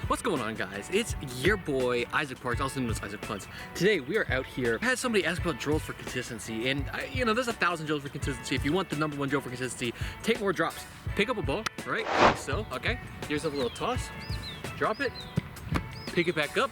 What's going on, guys? It's your boy Isaac Parks, also known as Isaac Punts. Today we are out here. I had somebody ask about drills for consistency, and there's 1,000 drills for consistency. If you want the #1 drill for consistency, take more drops. Pick up a ball, right? Like so, okay? Give yourself a little toss, drop it, pick it back up,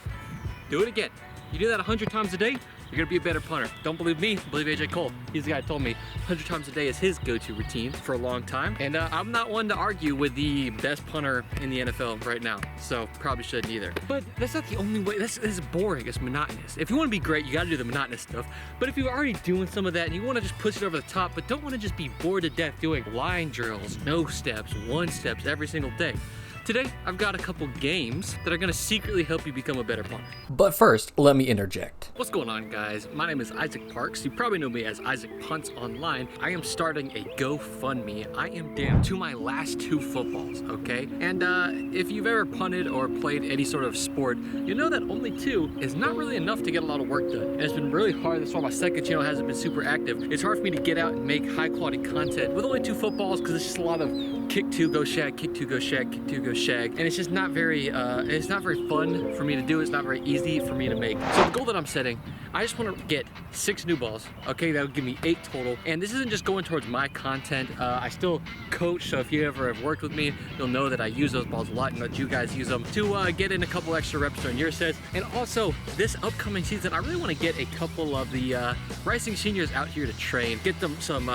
do it again. You do that 100 times a day, you're gonna be a better punter. Don't believe me, believe AJ Cole. He's the guy who told me 100 times a day is his go-to routine for a long time. And I'm not one to argue with the best punter in the NFL right now, so probably shouldn't either. But that's not the only way. This is boring, it's monotonous. If you wanna be great, you gotta do the monotonous stuff. But if you're already doing some of that and you wanna just push it over the top, but don't wanna just be bored to death doing line drills, no steps, 1 steps every single day, today, I've got a couple games that are gonna secretly help you become a better punter. But first, let me interject. What's going on, guys? My name is Isaac Parks. You probably know me as Isaac Punts online. I am starting a GoFundMe. I am down to my last 2 footballs, okay? And if you've ever punted or played any sort of sport, you know that only 2 is not really enough to get a lot of work done. And it's been really hard. That's why my second channel hasn't been super active. It's hard for me to get out and make high quality content with only 2 footballs because it's just a lot of kick 2, go shag, kick 2, go shag, kick 2, go shag, and it's just not very fun for me to do. It's not very easy for me to make. So the goal that I'm setting, I just want to get 6 new balls. Okay, that'll give me 8 total. And this isn't just going towards my content. I still coach, so if you ever have worked with me, you'll know that I use those balls a lot and let you guys use them to get in a couple extra reps during your sets. And also, this upcoming season, I really want to get a couple of the rising seniors out here to train, get them some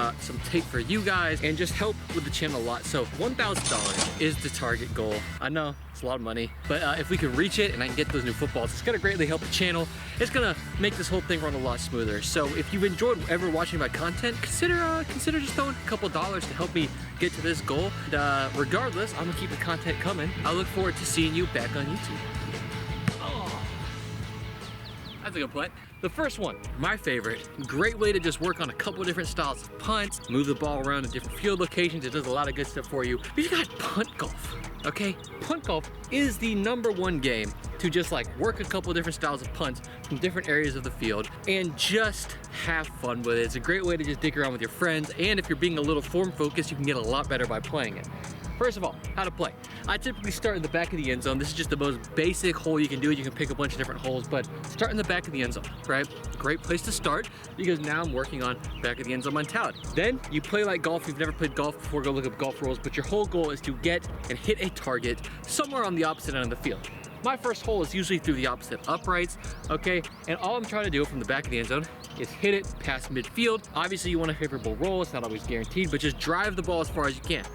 tape for you guys, and just help with the channel a lot. So $1,000 is the target goal. I know it's a lot of money, but if we can reach it and I can get those new footballs, it's gonna greatly help the channel. It's gonna make this whole thing run a lot smoother. So if you've enjoyed ever watching my content, consider just throwing a couple dollars to help me get to this goal. And, regardless, I'm gonna keep the content coming. I look forward to seeing you back on YouTube. That's a good play. The first one, my favorite, great way to just work on a couple different styles of punts, move the ball around in different field locations. It does a lot of good stuff for you. But you got Punt Golf, okay? Punt Golf is the #1 game to just like work a couple different styles of punts from different areas of the field and just have fun with it. It's a great way to just dig around with your friends, and if you're being a little form focused, you can get a lot better by playing it. First of all, how to play. I typically start in the back of the end zone. This is just the most basic hole you can do. You can pick a bunch of different holes, but start in the back of the end zone, right? Great place to start because now I'm working on back of the end zone mentality. Then you play like golf. If you've never played golf before, go look up golf rules, but your whole goal is to get and hit a target somewhere on the opposite end of the field. My first hole is usually through the opposite uprights, okay? And all I'm trying to do from the back of the end zone is hit it past midfield. Obviously you want a favorable roll. It's not always guaranteed, but just drive the ball as far as you can.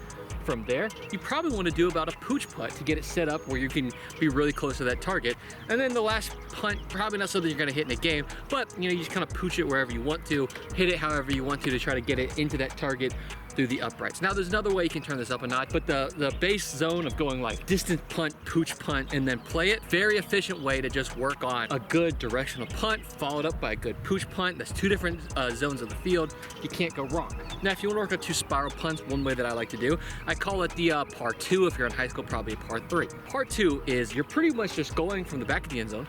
From there, you probably want to do about a pooch putt to get it set up where you can be really close to that target. And then the last punt, probably not something you're going to hit in a game, but you just kind of pooch it wherever you want to, hit it however you want to try to get it into that target through the uprights. Now there's another way you can turn this up a notch, but the base zone of going like distant punt, pooch punt, and then play it, very efficient way to just work on a good directional punt followed up by a good pooch punt. That's 2 different zones of the field. You can't go wrong. Now if you want to work on 2 spiral punts, one way that I like to do, I call it the par 2. If you're in high school, probably a par 3. Par 2 is you're pretty much just going from the back of the end zone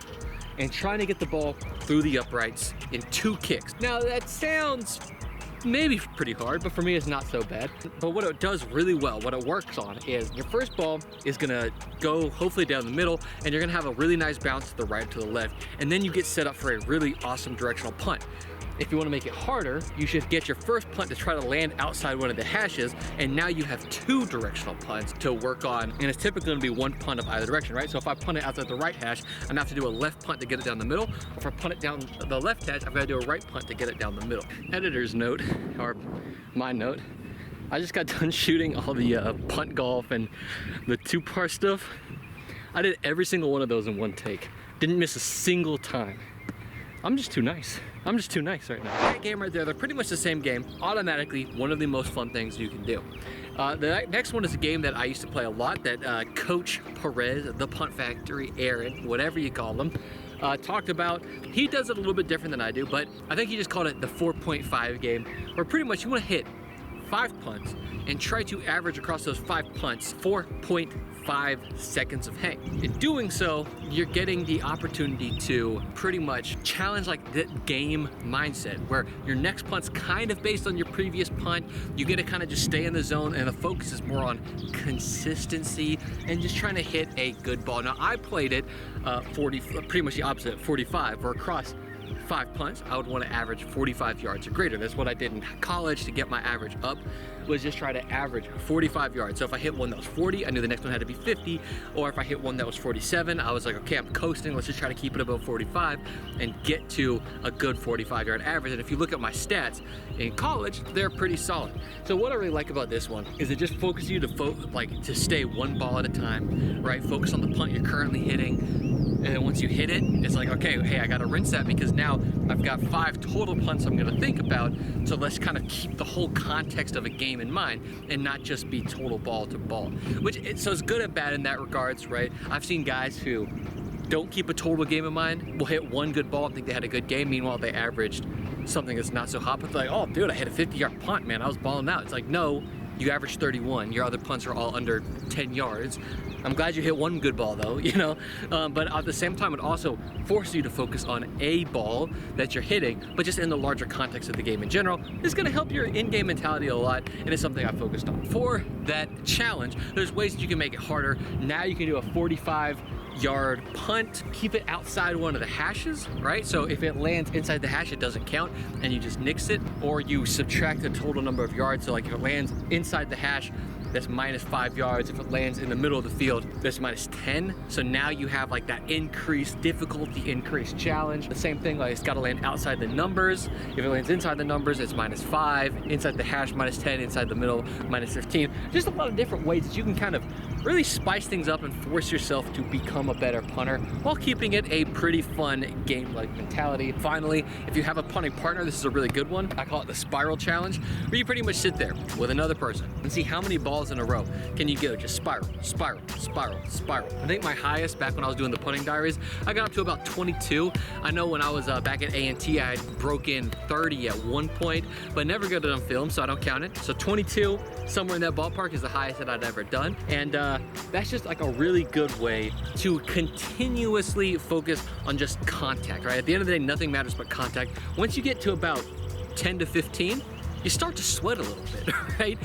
and trying to get the ball through the uprights in 2 kicks. Now that sounds maybe pretty hard, but for me it's not so bad. But what it does really well, what it works on is your first ball is gonna go hopefully down the middle, and you're gonna have a really nice bounce to the right, to the left, and then you get set up for a really awesome directional punt. If you want to make it harder, you should get your first punt to try to land outside one of the hashes, and now you have 2 directional punts to work on, and it's typically going to be 1 punt of either direction, right? So if I punt it outside the right hash, I'm going to have to do a left punt to get it down the middle. Or if I punt it down the left hash, I've got to do a right punt to get it down the middle. Editor's note, or my note, I just got done shooting all the punt golf and the 2-part stuff. I did every single one of those in 1 take. Didn't miss a single time. I'm just too nice. I'm just too nice right now. That game right there, they're pretty much the same game. Automatically, one of the most fun things you can do. The next one is a game that I used to play a lot that Coach Perez, the Punt Factory, Aaron, whatever you call them, talked about. He does it a little bit different than I do, but I think he just called it the 4.5 game, where pretty much you want to hit 5 punts and try to average across those 5 punts 4.5 5 seconds of hang. In doing so, you're getting the opportunity to pretty much challenge like that game mindset where your next punt's kind of based on your previous punt. You get to kind of just stay in the zone, and the focus is more on consistency and just trying to hit a good ball. Now I played it 40, pretty much the opposite, 45, or across 5 punts, I would want to average 45 yards or greater. That's what I did in college to get my average up, was just try to average 45 yards. So if I hit one that was 40, I knew the next one had to be 50, or if I hit one that was 47, I was like, okay, I'm coasting, let's just try to keep it above 45 and get to a good 45-yard average. And if you look at my stats in college, they're pretty solid. So what I really like about this one is it just focuses you to stay one ball at a time, right? Focus on the punt you're currently hitting. And then once you hit it, it's like, okay, hey, I gotta rinse that because now I've got 5 total punts I'm gonna think about. So let's kind of keep the whole context of a game in mind and not just be total ball to ball. So it's good and bad in that regards, right? I've seen guys who don't keep a total game in mind, will hit one good ball and think they had a good game. Meanwhile, they averaged something that's not so hot, but they're like, oh, dude, I hit a 50-yard punt, man. I was balling out. It's like, no, you averaged 31. Your other punts are all under 10 yards. I'm glad you hit one good ball though, you know? But at the same time, it also forces you to focus on a ball that you're hitting, but just in the larger context of the game in general. It's gonna help your in-game mentality a lot, and it's something I focused on. For that challenge, there's ways that you can make it harder. Now you can do a 45-yard punt, keep it outside one of the hashes, right? So if it lands inside the hash, it doesn't count, and you just nix it, or you subtract the total number of yards. So like if it lands inside the hash, that's -5 yards. If it lands in the middle of the field, that's -10. So now you have like that increased difficulty, increased challenge. The same thing, like it's gotta land outside the numbers. If it lands inside the numbers, it's -5. Inside the hash, -10. Inside the middle, -15. Just a lot of different ways that you can kind of really spice things up and force yourself to become a better punter while keeping it a pretty fun game-like mentality. Finally, if you have a punting partner, this is a really good one. I call it the spiral challenge, where you pretty much sit there with another person and see how many balls in a row can you go. Just spiral, spiral, spiral, spiral. I think my highest back when I was doing the punting diaries, I got up to about 22. I know when I was back at A&T, I broke in 30 at one point, but never got it on film, so I don't count it. So 22, somewhere in that ballpark, is the highest that I'd ever done. And that's just like a really good way to continuously focus on just contact, right? At the end of the day, nothing matters but contact. Once you get to about 10 to 15, you start to sweat a little bit, right?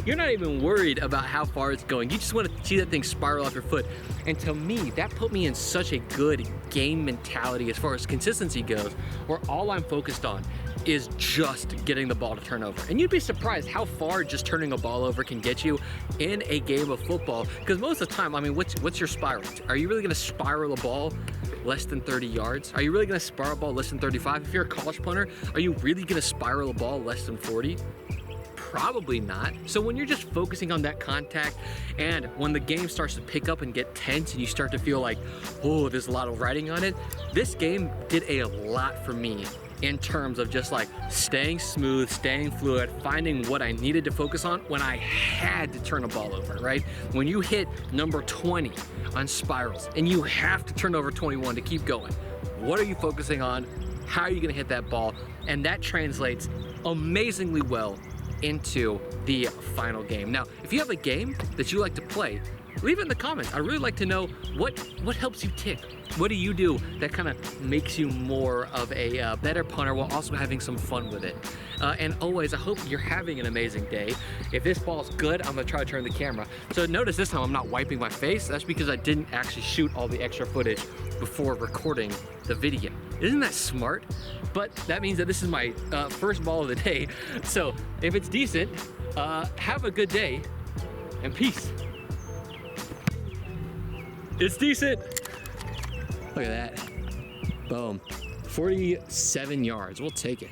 You're not even worried about how far it's going. You just want to see that thing spiral off your foot. And to me, that put me in such a good game mentality as far as consistency goes, where all I'm focused on is just getting the ball to turn over. And you'd be surprised how far just turning a ball over can get you in a game of football. Because most of the time, I mean, what's your spiral? Are you really gonna spiral a ball less than 30 yards? Are you really gonna spiral a ball less than 35? If you're a college punter, are you really gonna spiral a ball less than 40? Probably not. So when you're just focusing on that contact, and when the game starts to pick up and get tense and you start to feel like, oh, there's a lot of riding on it, this game did a lot for me in terms of just like staying smooth, staying fluid, finding what I needed to focus on when I had to turn a ball over, right? When you hit number 20 on spirals and you have to turn over 21 to keep going, what are you focusing on? How are you gonna hit that ball? And that translates amazingly well into the final game. Now, if you have a game that you like to play, leave it in the comments. I'd really like to know what helps you tick. What do you do that kind of makes you more of a better punter while also having some fun with it? And always, I hope you're having an amazing day. If this ball's good, I'm gonna try to turn the camera. So notice this time I'm not wiping my face. That's because I didn't actually shoot all the extra footage before recording the video. Isn't that smart? But that means that this is my first ball of the day. So if it's decent, have a good day and peace. It's decent. Look at that. Boom. 47 yards. We'll take it.